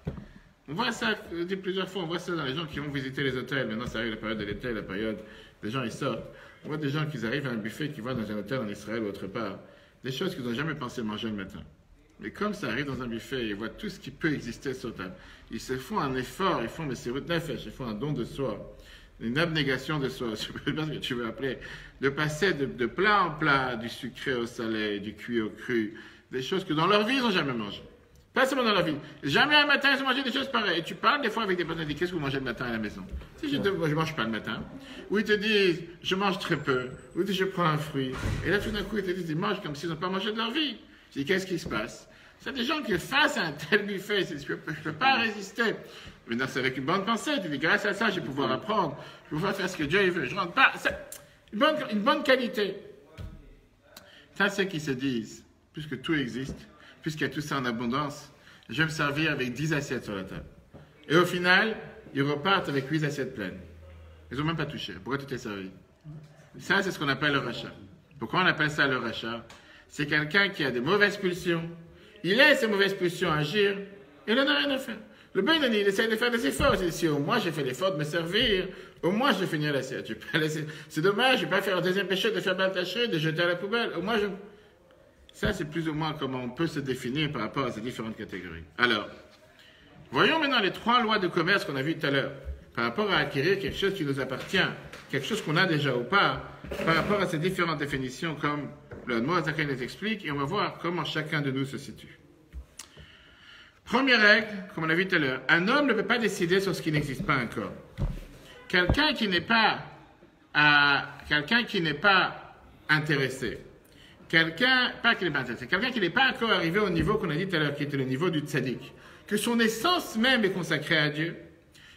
On voit ça, je dis plusieurs fois, on voit ça dans les gens qui vont visiter les hôtels. Maintenant, ça arrive la période de l'été, la période, les gens ils sortent. On voit des gens qui arrivent à un buffet, qui vont dans un hôtel en Israël ou autre part. Des choses qu'ils n'ont jamais pensé manger le matin. Mais comme ça arrive dans un buffet, ils voient tout ce qui peut exister sur table. Ils se font un effort, ils font ils font un don de soi, une abnégation de soi, je ne sais pas ce que tu veux appeler, de passer de plat en plat, du sucré au salé, du cuit au cru, des choses que dans leur vie ils n'ont jamais mangé. Pas seulement dans leur vie. Jamais un matin ils ont mangé des choses pareilles. Et tu parles des fois avec des personnes qui disent qu'est-ce que vous mangez le matin à la maison? Si je ne mange pas le matin. Ou ils te disent je mange très peu. Ou ils te disent je prends un fruit. Et là tout d'un coup ils te disent ils mangent comme s'ils n'ont pas mangé de leur vie. Je dis qu'est-ce qui se passe? C'est des gens qui face à un tel buffet, je ne peux pas résister. Maintenant, c'est avec une bonne pensée. Tu dis, grâce à ça, je vais pouvoir apprendre. Je vais pouvoir faire ce que Dieu veut. Je ne rentre pas. C'est une bonne qualité. Ça, c'est qu'ils se disent, puisque tout existe, puisqu'il y a tout ça en abondance, je vais me servir avec 10 assiettes sur la table. Et au final, ils repartent avec 8 assiettes pleines. Ils n'ont même pas touché. Pourquoi tu t'es servi? Ça, c'est ce qu'on appelle le rachat. Pourquoi on appelle ça le rachat? C'est quelqu'un qui a des mauvaises pulsions. Il laisse ces mauvaises pulsions agir et il n'en a rien à faire. Le Benoni, il essaie de faire des efforts. Il dit, si au moins j'ai fait l'effort de me servir, au moins je vais finir l'assiette. C'est dommage, je ne vais pas faire un deuxième péché de faire baltacher, de jeter à la poubelle. Au moins Ça, c'est plus ou moins comment on peut se définir par rapport à ces différentes catégories. Alors, voyons maintenant les 3 lois de commerce qu'on a vues tout à l'heure. Par rapport à acquérir quelque chose qui nous appartient, quelque chose qu'on a déjà ou pas, par rapport à ces différentes définitions comme le mot Zakai nous explique, et on va voir comment chacun de nous se situe. Première règle, comme on a vu tout à l'heure, un homme ne peut pas décider sur ce qui n'existe pas encore. Quelqu'un qui n'est pas intéressé, quelqu'un qui n'est pas encore arrivé au niveau qu'on a dit tout à l'heure, qui était le niveau du tzaddik, que son essence même est consacrée à Dieu,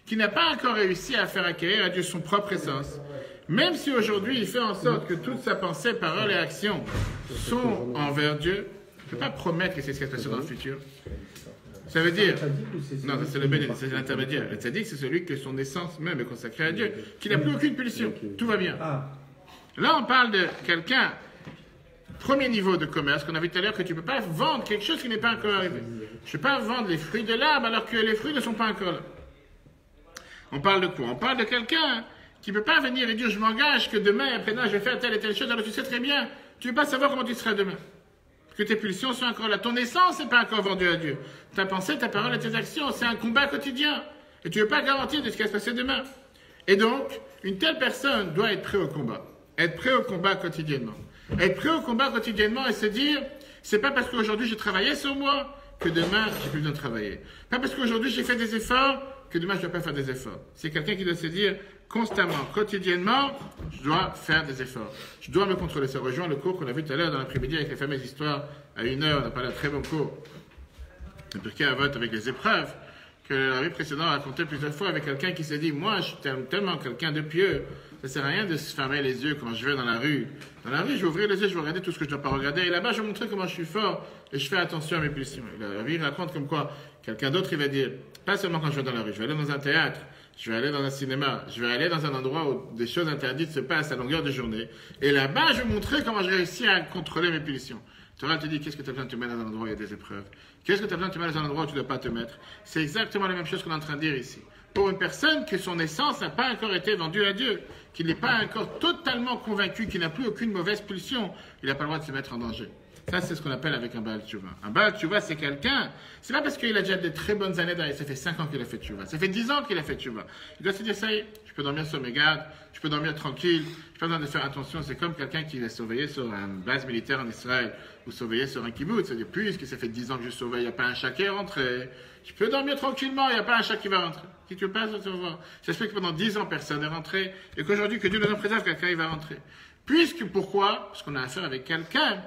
qui n'a pas encore réussi à faire acquérir à Dieu son propre essence, même si aujourd'hui il fait en sorte que toute sa pensée, parole et action sont envers Dieu, il ne peut pas promettre que c'est ce qui va se passer dans le futur. Ça veut dire, non, c'est le bénéfice, c'est l'intermédiaire. Le tzaddik, c'est celui que son essence même est consacrée à Dieu, qui n'a plus aucune pulsion, tout va bien. Là, on parle de quelqu'un, premier niveau de commerce, qu'on a vu tout à l'heure, que tu ne peux pas vendre quelque chose qui n'est pas encore arrivé. Je ne peux pas vendre les fruits de l'arbre alors que les fruits ne sont pas encore là. On parle de quoi? On parle de quelqu'un qui ne peut pas venir et dire je m'engage que demain et après-demain je vais faire telle et telle chose, alors tu sais très bien, tu ne veux pas savoir comment tu seras demain. Parce que tes pulsions sont encore là. Ton essence n'est pas encore vendue à Dieu. Ta pensée, ta parole et tes actions, c'est un combat quotidien. Et tu ne veux pas garantir de ce qui va se passer demain. Et donc, une telle personne doit être prêt au combat. Être prêt au combat quotidiennement. Être prêt au combat quotidiennement et se dire, c'est pas parce qu'aujourd'hui j'ai travaillé sur moi que demain j'ai plus besoin de travailler. Pas parce qu'aujourd'hui j'ai fait des efforts que demain je ne dois pas faire des efforts. C'est quelqu'un qui doit se dire constamment, quotidiennement, je dois faire des efforts. Je dois me contrôler. Ça rejoint le cours qu'on a vu tout à l'heure dans l'après-midi avec les fameuses histoires. À 1h, on a parlé d'un très bon cours. Le Pirkei Avot avec les épreuves que la vie précédente a raconté plusieurs fois avec quelqu'un qui s'est dit, moi je suis tellement quelqu'un de pieux, ça ne sert à rien de se fermer les yeux quand je vais dans la rue. Dans la rue, je vais ouvrir les yeux, je vais regarder tout ce que je ne dois pas regarder. Et là-bas, je vais montrer comment je suis fort et je fais attention à mes pulsions. La vie raconte comme quoi quelqu'un d'autre, il va dire, pas seulement quand je vais dans la rue, je vais aller dans un théâtre, je vais aller dans un cinéma, je vais aller dans un endroit où des choses interdites se passent à longueur de journée. Et là-bas, je vais montrer comment je réussis à contrôler mes pulsions. Torah te dit, qu'est-ce que tu as besoin de te mettre dans un endroit où il y a des épreuves? Qu'est-ce que tu as besoin de te mettre dans un endroit où tu ne dois pas te mettre? C'est exactement la même chose qu'on est en train de dire ici. Pour une personne que son essence n'a pas encore été vendue à Dieu, qui n'est pas encore totalement convaincu, qui n'a plus aucune mauvaise pulsion, il n'a pas le droit de se mettre en danger. Ça, c'est ce qu'on appelle avec un Baal Tshuva. Un Baal Tshuva, c'est quelqu'un, c'est pas parce qu'il a déjà de très bonnes années dans ça fait 5 ans qu'il a fait Tshuva, ça fait 10 ans qu'il a fait Tshuva. Il doit se dire, ça y est, je peux dormir sur mes gardes, je peux dormir tranquille, je n'ai pas besoin de faire attention. C'est comme quelqu'un qui va surveiller sur une base militaire en Israël, ou surveiller sur un kibbutz. C'est-à-dire, puisque ça fait 10 ans que je surveille, il n'y a pas un chat qui est rentré, je peux dormir tranquillement, il n'y a pas un chat qui va rentrer. Si tu veux pas, tu vas voir. Ça se fait que pendant 10 ans, personne n'est rentré, et qu'aujourd'hui, que Dieu nous en préserve, quelqu'un il va rentrer. Puisque, pourquoi? Parce qu'on a affaire avec quelqu'un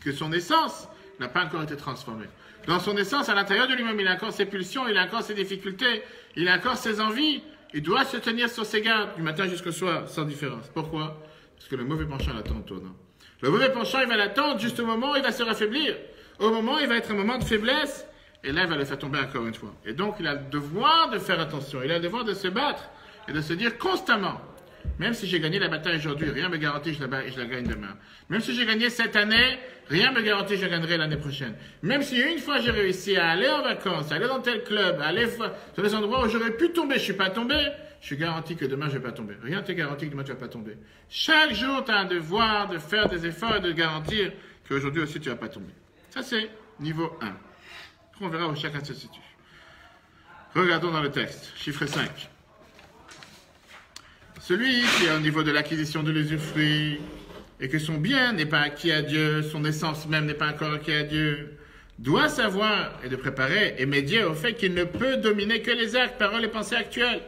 que son essence n'a pas encore été transformé. Dans son essence, à l'intérieur de lui-même, il a encore ses pulsions, il a encore ses difficultés, il a encore ses envies. Il doit se tenir sur ses gardes du matin jusqu'au soir, sans différence. Pourquoi? Parce que le mauvais penchant l'attend au tournant. Le mauvais penchant, il va l'attendre juste au moment où il va se raffaiblir. Au moment où il va être un moment de faiblesse. Et là, il va le faire tomber encore une fois. Et donc, il a le devoir de faire attention. Il a le devoir de se battre et de se dire constamment, même si j'ai gagné la bataille aujourd'hui, rien ne me garantit que je la gagne demain. Même si j'ai gagné cette année, rien ne me garantit que je la gagnerai l'année prochaine. Même si une fois j'ai réussi à aller en vacances, à aller dans tel club, à aller sur les endroits où j'aurais pu tomber, je ne suis pas tombé, je suis garanti que demain je ne vais pas tomber. Rien ne te garantit que demain tu ne vas pas tomber. Chaque jour, tu as un devoir de faire des efforts et de garantir qu'aujourd'hui aussi tu ne vas pas tomber. Ça, c'est niveau 1. On verra où chacun se situe. Regardons dans le texte, chiffre 5. Celui qui est au niveau de l'acquisition de l'usufruit et que son bien n'est pas acquis à Dieu, son essence même n'est pas encore acquis à Dieu, doit savoir et de préparer et médier au fait qu'il ne peut dominer que les actes, paroles et pensées actuelles.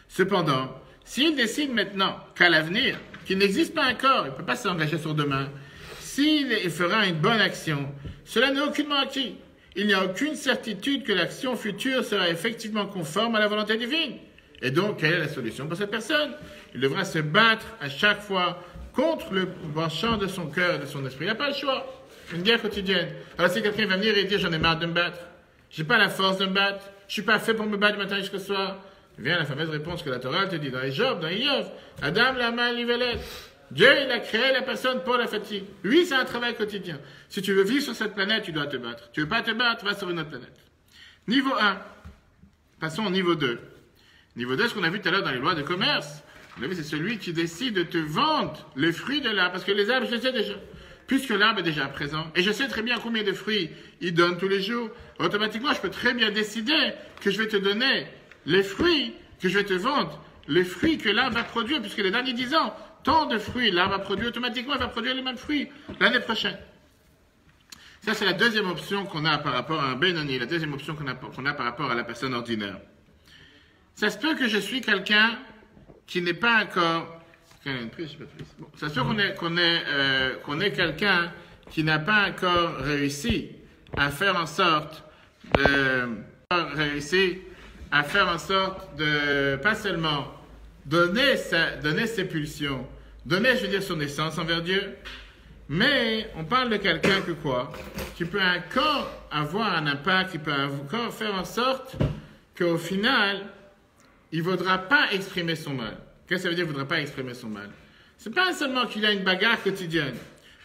Cependant, s'il décide maintenant qu'à l'avenir, qu'il n'existe pas encore, il ne peut pas s'engager sur demain, s'il fera une bonne action, cela n'est aucunement acquis. Il n'y a aucune certitude que l'action future sera effectivement conforme à la volonté divine. Et donc, quelle est la solution pour cette personne? Il devra se battre à chaque fois contre le penchant de son cœur et de son esprit. Il n'a pas le choix. Une guerre quotidienne. Alors si quelqu'un va venir et dire, j'en ai marre de me battre, j'ai pas la force de me battre, je suis pas fait pour me battre du matin jusqu'au soir, vient la fameuse réponse que la Torah te dit dans les Job, dans Iov, Adam la main livelette. Dieu, il a créé la personne pour la fatigue. Lui, c'est un travail quotidien. Si tu veux vivre sur cette planète, tu dois te battre. Tu veux pas te battre, va sur une autre planète. Niveau 1. Passons au niveau 2. Niveau 2, ce qu'on a vu tout à l'heure dans les lois de commerce. Vous avez vu, c'est celui qui décide de te vendre les fruits de l'arbre. Parce que les arbres, je les sais déjà. Puisque l'arbre est déjà présent. Et je sais très bien combien de fruits il donne tous les jours. Automatiquement, je peux très bien décider que je vais te donner les fruits, que je vais te vendre les fruits que l'arbre va produire. Puisque les derniers 10 ans, tant de fruits, l'arbre a produit automatiquement, il va produire les mêmes fruits l'année prochaine. Ça, c'est la deuxième option qu'on a par rapport à un Benoni, la deuxième option qu'on a par rapport à la personne ordinaire. Ça se peut que je suis quelqu'un qui n'est pas encore... Bon, ça se peut qu'on est quelqu'un qui n'a pas encore réussi à faire en sorte de pas seulement donner ses pulsions, donner, je veux dire, son essence envers Dieu, mais on parle de quelqu'un que quoi? Qui peut encore avoir un impact, qui peut encore faire en sorte qu'au final, il ne voudra pas exprimer son mal. Qu'est-ce que ça veut dire qu'il ne voudra pas exprimer son mal? Ce n'est pas seulement qu'il a une bagarre quotidienne.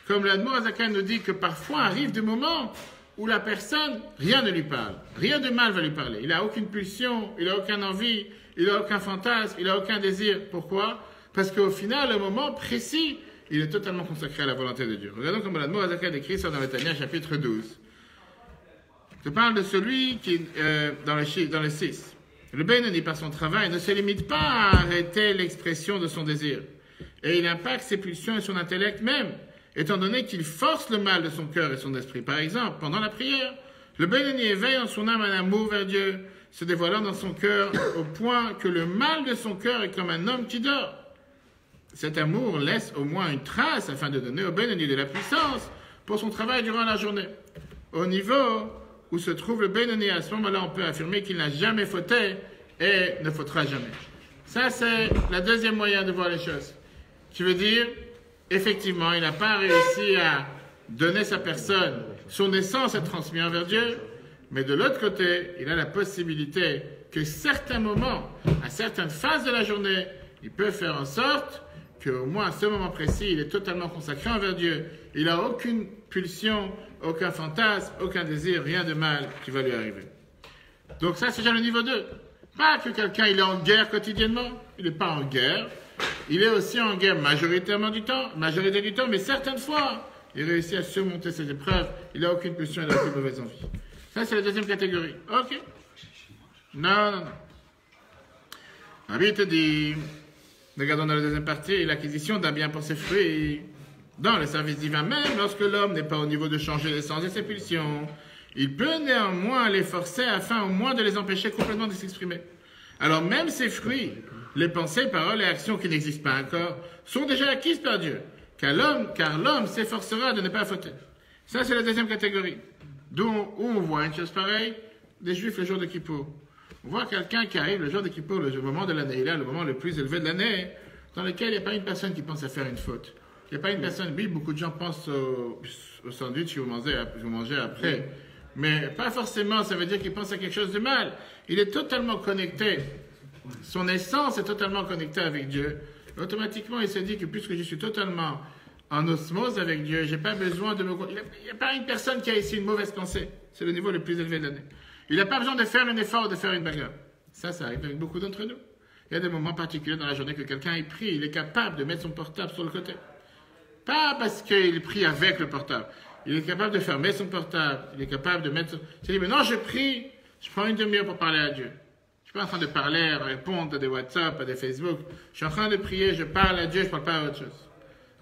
Comme l'Admor Azakan nous dit que parfois arrivent des moments où la personne, rien ne lui parle. Rien de mal va lui parler. Il n'a aucune pulsion, il n'a aucune envie, il n'a aucun fantasme, il n'a aucun désir. Pourquoi? Parce qu'au final, le moment précis, il est totalement consacré à la volonté de Dieu. Regardons comme l'Admor Azakan écrit ça dans le Tanya, chapitre 12. Je parle de celui qui, dans le 6. Le Benoni, par son travail, ne se limite pas à arrêter l'expression de son désir. Et il impacte ses pulsions et son intellect même, étant donné qu'il force le mal de son cœur et son esprit. Par exemple, pendant la prière, le Benoni éveille en son âme un amour vers Dieu, se dévoilant dans son cœur au point que le mal de son cœur est comme un homme qui dort. Cet amour laisse au moins une trace afin de donner au Benoni de la puissance pour son travail durant la journée. Au niveau où se trouve le Benoni, à ce moment-là, on peut affirmer qu'il n'a jamais fauté et ne fautera jamais. Ça, c'est le deuxième moyen de voir les choses. Tu veux dire, effectivement, il n'a pas réussi à donner sa personne, son essence à transmettre envers Dieu, mais de l'autre côté, il a la possibilité que certains moments, à certaines phases de la journée, il peut faire en sorte qu'au moins à ce moment précis, il est totalement consacré envers Dieu. Il n'a aucune pulsion, aucun fantasme, aucun désir, rien de mal qui va lui arriver. Donc ça, c'est déjà le niveau 2. Pas que quelqu'un il est en guerre quotidiennement, il n'est pas en guerre. Il est aussi en guerre majorité du temps, mais certaines fois, il réussit à surmonter ses épreuves, il n'a aucune pulsion, il n'a aucune mauvaise envie. Ça, c'est la deuxième catégorie. Ok. Non. Rabbi te dit, regardons dans la deuxième partie, l'acquisition d'un bien pour ses fruits. Dans le service divin même, lorsque l'homme n'est pas au niveau de changer l'essence de ses pulsions, il peut néanmoins les forcer afin au moins de les empêcher complètement de s'exprimer. Alors même ces fruits, les pensées, paroles et actions qui n'existent pas encore, sont déjà acquises par Dieu, car l'homme s'efforcera de ne pas fauter. Ça, c'est la deuxième catégorie. Où on voit une chose pareille, des Juifs le jour de Kippour. On voit quelqu'un qui arrive le jour de Kippour, le moment de l'année, il est le moment le plus élevé de l'année, dans lequel il n'y a pas une personne qui pense à faire une faute. Il n'y a pas une personne, oui, beaucoup de gens pensent au sandwich que vous mangez après, mais pas forcément, ça veut dire qu'ils pensent à quelque chose de mal. Il est totalement connecté, son essence est totalement connectée avec Dieu. Automatiquement, il se dit que puisque je suis totalement en osmose avec Dieu, j'ai pas besoin de me... Il n'y a pas une personne qui a ici une mauvaise pensée. C'est le niveau le plus élevé de l'année. Il n'a pas besoin de faire un effort, de faire une bagarre. Ça arrive avec beaucoup d'entre nous. Il y a des moments particuliers dans la journée que quelqu'un prie, il est capable de mettre son portable sur le côté. Pas parce qu'il prie avec le portable. Il est capable de fermer son portable. Il est capable de mettre... Il dit, mais non, je prie, je prends une demi-heure pour parler à Dieu. Je suis pas en train de parler, répondre à des WhatsApp, à des Facebook. Je suis en train de prier, je parle à Dieu, je ne parle pas à autre chose.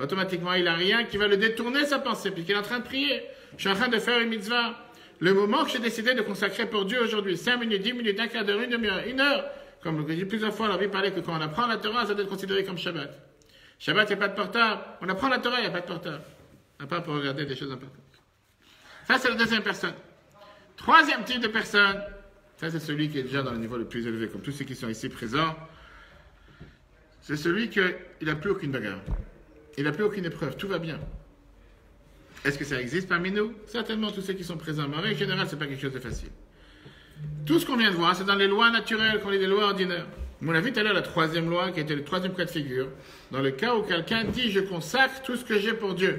Automatiquement, il n'a rien qui va le détourner sa pensée, puisqu'il est en train de prier. Je suis en train de faire une mitzvah. Le moment que j'ai décidé de consacrer pour Dieu aujourd'hui, 5 minutes, 10 minutes, un quart d'heure, une demi-heure, une heure, comme je dis plusieurs fois, la Bible parlait que quand on apprend la Torah, ça doit être considéré comme Shabbat. Shabbat, il n'y a pas de portable. On apprend la Torah, il n'y a pas de portable. À part pour regarder des choses importantes. Ça, c'est la deuxième personne. Troisième type de personne, ça, c'est celui qui est déjà dans le niveau le plus élevé, comme tous ceux qui sont ici présents. C'est celui qui n'a plus aucune bagarre. Il n'a plus aucune épreuve. Tout va bien. Est-ce que ça existe parmi nous? Certainement, tous ceux qui sont présents. Mais en règle générale, ce n'est pas quelque chose de facile. Tout ce qu'on vient de voir, c'est dans les lois naturelles, qu'on est des lois ordinaires. On a vu tout à l'heure la troisième loi, qui était le troisième cas de figure, dans le cas où quelqu'un dit « je consacre tout ce que j'ai pour Dieu ».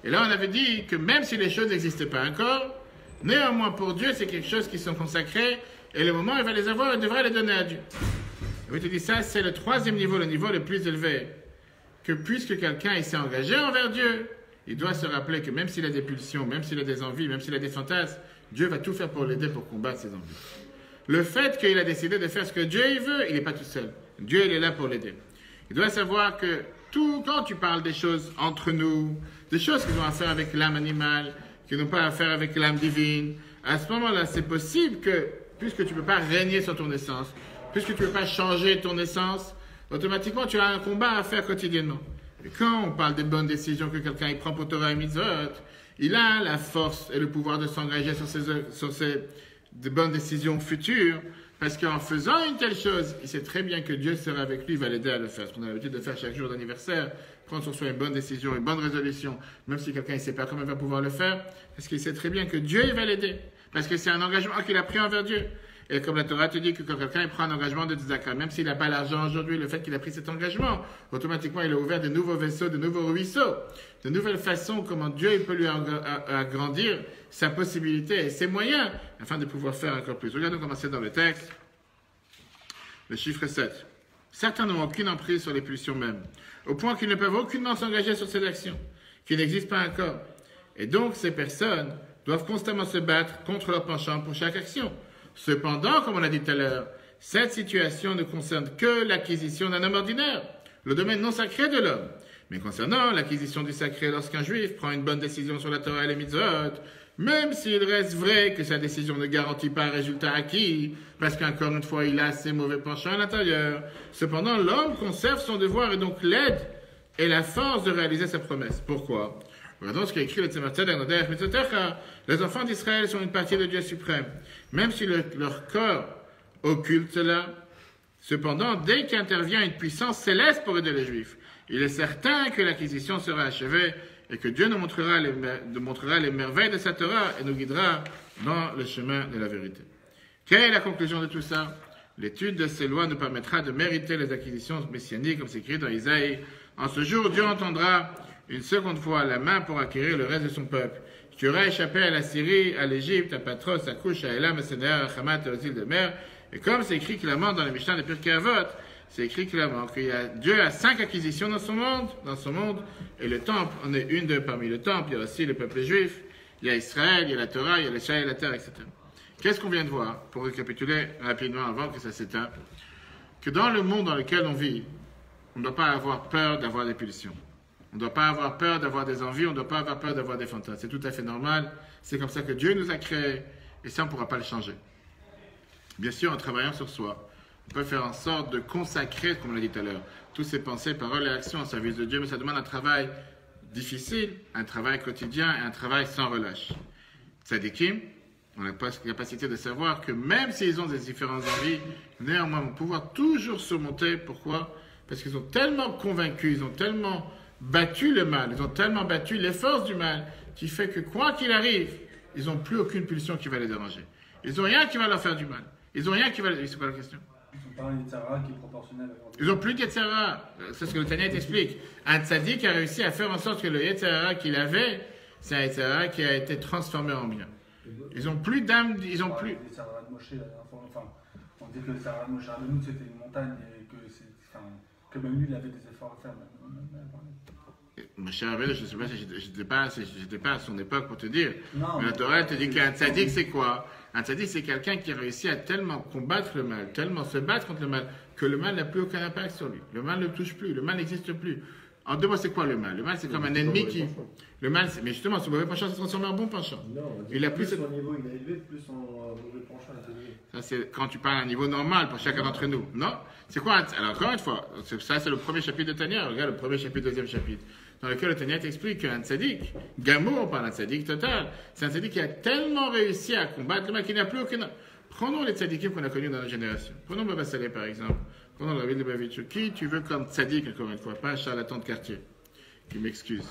Et là, on avait dit que même si les choses n'existaient pas encore, néanmoins pour Dieu, c'est quelque chose qui sont consacrés, et le moment où il va les avoir, il devrait les donner à Dieu. Et je te dis ça, c'est le troisième niveau, le niveau le plus élevé, que puisque quelqu'un s'est engagé envers Dieu, il doit se rappeler que même s'il a des pulsions, même s'il a des envies, même s'il a des fantasmes, Dieu va tout faire pour l'aider pour combattre ses envies. Le fait qu'il a décidé de faire ce que Dieu il veut, il n'est pas tout seul. Dieu, il est là pour l'aider. Il doit savoir que quand tu parles des choses entre nous, des choses qui ont à faire avec l'âme animale, qui n'ont pas à faire avec l'âme divine, à ce moment-là, c'est possible que, puisque tu ne peux pas régner sur ton essence, puisque tu ne peux pas changer ton essence, automatiquement, tu as un combat à faire quotidiennement. Et quand on parle des bonnes décisions que quelqu'un prend pour Torah et Mitzvot, il a la force et le pouvoir de s'engager sur ces de bonnes décisions futures, parce qu'en faisant une telle chose, il sait très bien que Dieu sera avec lui, il va l'aider à le faire. Ce qu'on a l'habitude de faire chaque jour d'anniversaire, prendre sur soi une bonne décision, une bonne résolution, même si quelqu'un ne sait pas comment il va pouvoir le faire, parce qu'il sait très bien que Dieu il va l'aider, parce que c'est un engagement qu'il a pris envers Dieu. Et comme la Torah te dit que quand quelqu'un prend un engagement de tzedaka, même s'il n'a pas l'argent aujourd'hui, le fait qu'il a pris cet engagement, automatiquement il a ouvert de nouveaux vaisseaux, de nouveaux ruisseaux, de nouvelles façons comment Dieu il peut lui agrandir sa possibilité et ses moyens afin de pouvoir faire encore plus. Regardons comment c'est dans le texte. Le chiffre 7. Certains n'ont aucune emprise sur les pulsions mêmes, au point qu'ils ne peuvent aucunement s'engager sur ces actions, qui n'existent pas encore. Et donc ces personnes doivent constamment se battre contre leur penchant pour chaque action. Cependant, comme on l'a dit tout à l'heure, cette situation ne concerne que l'acquisition d'un homme ordinaire, le domaine non sacré de l'homme. Mais concernant l'acquisition du sacré lorsqu'un juif prend une bonne décision sur la Torah et les mitzvot, même s'il reste vrai que sa décision ne garantit pas un résultat acquis, parce qu'encore une fois, il a ses mauvais penchants à l'intérieur, cependant, l'homme conserve son devoir et donc l'aide et la force de réaliser sa promesse. Pourquoi? Regardons ce qu'a écrit le Tzemach Tzedek dans Derech Mitzotecha. Les enfants d'Israël sont une partie de Dieu suprême, même si leur corps occulte cela. Cependant, dès qu'intervient une puissance céleste pour aider les Juifs, il est certain que l'acquisition sera achevée et que Dieu nous montrera les merveilles de sa Torah et nous guidera dans le chemin de la vérité. Quelle est la conclusion de tout ça? L'étude de ces lois nous permettra de mériter les acquisitions messianiques, comme c'est écrit dans Isaïe. En ce jour, Dieu entendra une seconde fois la main pour acquérir le reste de son peuple, qui aura échappé à la Syrie, à l'Égypte, à Patros, à Couche, à Elam, à Sénéar, à Hamat et aux îles de mer. Et comme c'est écrit clairement dans les Mishnah de Pirkei Avot, c'est écrit clairement que Dieu a 5 acquisitions dans son monde, et le temple en est une d'eux. Parmi le temple, il y a aussi le peuple juif, il y a Israël, il y a la Torah, il y a les cieux et la terre, etc. Qu'est-ce qu'on vient de voir, pour récapituler rapidement avant que ça s'éteint? Que dans le monde dans lequel on vit, on ne doit pas avoir peur d'avoir des pulsions. On ne doit pas avoir peur d'avoir des envies, on ne doit pas avoir peur d'avoir des fantasmes. C'est tout à fait normal, c'est comme ça que Dieu nous a créés, et ça on ne pourra pas le changer. Bien sûr, en travaillant sur soi, on peut faire en sorte de consacrer, comme on l'a dit tout à l'heure, toutes ses pensées, paroles et actions au service de Dieu, mais ça demande un travail difficile, un travail quotidien et un travail sans relâche. Tzadikim, on a la capacité de savoir que même s'ils ont des différentes envies, néanmoins vont pouvoir toujours surmonter. Pourquoi? Parce qu'ils ont tellement convaincu, ils ont tellement battu le mal, ils ont tellement battu les forces du mal, qui fait que quoi qu'il arrive, ils n'ont plus aucune pulsion qui va les déranger. Ils n'ont rien qui va leur faire du mal. Ils n'ont rien qui va... C'est quoi la question? Ils ont pas un Yetzara qui est proportionnel à leur... Ils n'ont plus de Yetzara. C'est ce que le Tanya t'explique. Un tzaddik a réussi à faire en sorte que le Yetzara qu'il avait, c'est un Yetzara qui a été transformé en bien. Ils n'ont plus d'âme, ils n'ont plus... Le Yetzara de Moshe, enfin, on dit que le Yetzara de Moshe Rabbeinu, c'était une montagne et que même lui, il avait des efforts à faire. Moshe Rabbeinu, je ne sais pas si j'étais pas à son époque pour te dire. Non, mais la Torah te dit qu'un tzaddik, c'est quoi? Un tzaddik, c'est quelqu'un qui a réussi à tellement combattre le mal, tellement se battre contre le mal, que le mal n'a plus aucun impact sur lui. Le mal ne le touche plus, le mal n'existe plus. En deux mots, c'est quoi le mal? Le mal, c'est comme un ennemi qui... Le mal, mais justement, ce mauvais penchant s'est transformé en bon penchant. Non, il a plus plus... son niveau il est élevé, plus son mauvais penchant est élevé. Ça, c'est quand tu parles à un niveau normal pour chacun d'entre nous. Non? C'est quoi? Alors, encore une fois, ça, c'est le premier chapitre de Tanya. Regarde le premier chapitre, deuxième chapitre. Dans lequel le Tanya t'explique qu'un tzaddik, Gamo, on parle d'un tzaddik total, c'est un tzaddik qui a tellement réussi à combattre le mal qu'il n'a plus aucun... Prenons les tzaddikim qu'on a connus dans notre génération. Prenons Baba Saleh, par exemple. Prenons la ville de Bavitchou. Qui tu veux comme tzaddik, encore une fois, pas un charlatan de quartier, qui m'excuse.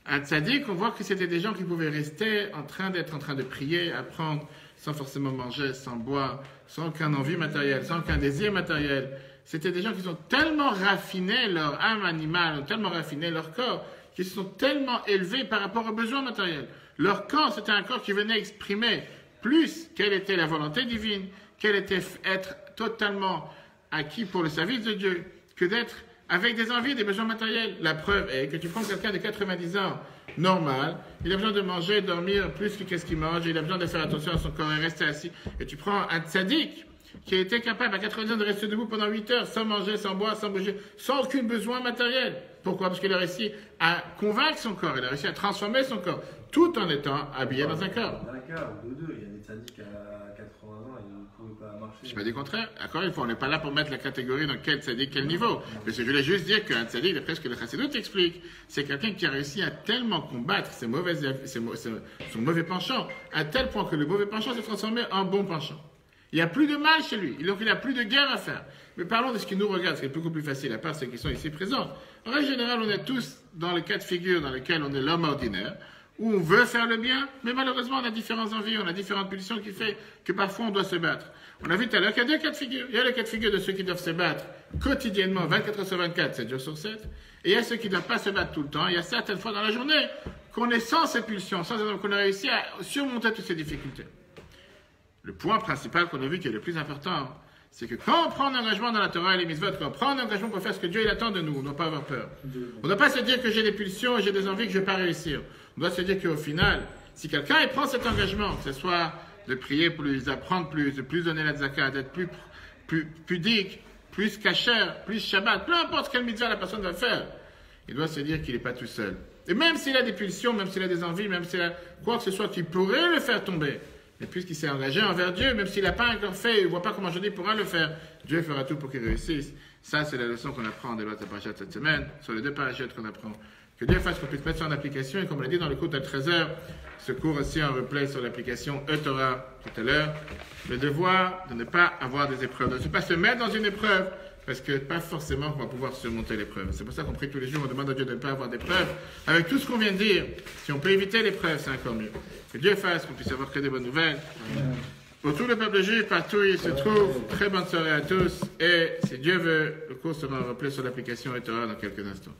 Un tzaddik, on voit que c'était des gens qui pouvaient rester en train de prier, apprendre, sans forcément manger, sans boire, sans aucune envie matérielle, sans aucun désir matériel. C'était des gens qui ont tellement raffiné leur âme animale, ont tellement raffiné leur corps, qui se sont tellement élevés par rapport aux besoins matériels. Leur corps, c'était un corps qui venait exprimer plus quelle était la volonté divine, quelle était être totalement acquis pour le service de Dieu, que d'être avec des envies, des besoins matériels. La preuve est que tu prends quelqu'un de 90 ans, normal, il a besoin de manger, dormir plus que qu'est-ce qu'il mange, il a besoin de faire attention à son corps et rester assis. Et tu prends un tzaddik qui a été capable à 90 ans de rester debout pendant 8 heures, sans manger, sans boire, sans bouger, sans aucun besoin matériel. Pourquoi? Parce qu'il a réussi à convaincre son corps, il a réussi à transformer son corps, tout en étant habillé dans un corps. Dans un cas ou deux, il y a des tzaddiks à 80 ans, ils ne pouvaient pas marcher. Je n'ai pas dit le contraire. Encore une fois, on n'est pas là pour mettre la catégorie dans quel tzaddik, quel niveau. Mais je voulais juste dire qu'un tzaddik, d'après ce que le chassidut explique, c'est quelqu'un qui a réussi à tellement combattre son mauvais penchant, à tel point que le mauvais penchant s'est transformé en bon penchant. Il n'y a plus de mal chez lui, donc il n'a plus de guerre à faire. Mais parlons de ce qui nous regarde, ce qui est beaucoup plus facile, à part ceux qui sont ici présents. En règle générale, on est tous dans le cas de figure dans lequel on est l'homme ordinaire, où on veut faire le bien, mais malheureusement on a différentes envies, on a différentes pulsions qui fait que parfois on doit se battre. On a vu tout à l'heure qu'il y a deux cas de figure. Il y a le cas de figure de ceux qui doivent se battre quotidiennement, 24 heures sur 24, 7 jours sur 7, et il y a ceux qui ne doivent pas se battre tout le temps. Il y a certaines fois dans la journée qu'on est sans ces pulsions, qu'on a réussi à surmonter toutes ces difficultés. Le point principal qu'on a vu qui est le plus important, c'est que quand on prend un engagement dans la Torah et les mitzvot, quand on prend un engagement pour faire ce que Dieu il attend de nous, on ne doit pas avoir peur. On ne doit pas se dire que j'ai des pulsions et j'ai des envies que je ne vais pas réussir. On doit se dire qu'au final, si quelqu'un il prend cet engagement, que ce soit de prier plus, d'apprendre plus, de plus donner la zakat, d'être plus pudique, plus kasher, plus shabbat, peu importe quelle mitzvah la personne va faire, il doit se dire qu'il n'est pas tout seul. Et même s'il a des pulsions, même s'il a des envies, même s'il a quoi que ce soit qui pourrait le faire tomber, mais puisqu'il s'est engagé envers Dieu, même s'il n'a pas encore fait, il ne voit pas comment Dieu pourra le faire, Dieu fera tout pour qu'il réussisse. Ça, c'est la leçon qu'on apprend de l'autre parachat cette semaine, sur les deux parachutes qu'on apprend. Que Dieu fasse qu'on puisse mettre ça en application, et comme on l'a dit dans le cours de 13h, ce cours aussi en replay sur l'application E-Torah tout à l'heure, le devoir de ne pas avoir des épreuves, de ne pas se mettre dans une épreuve, parce que pas forcément qu'on va pouvoir surmonter l'épreuve. C'est pour ça qu'on prie tous les jours, on demande à Dieu de ne pas avoir d'épreuve. Avec tout ce qu'on vient de dire, si on peut éviter l'épreuve, c'est encore mieux. Que Dieu fasse qu'on puisse avoir que des bonnes nouvelles. Pour tout le peuple juif, partout où il se trouve, très bonne soirée à tous. Et si Dieu veut, le cours sera en replay sur l'application E-Torah dans quelques instants.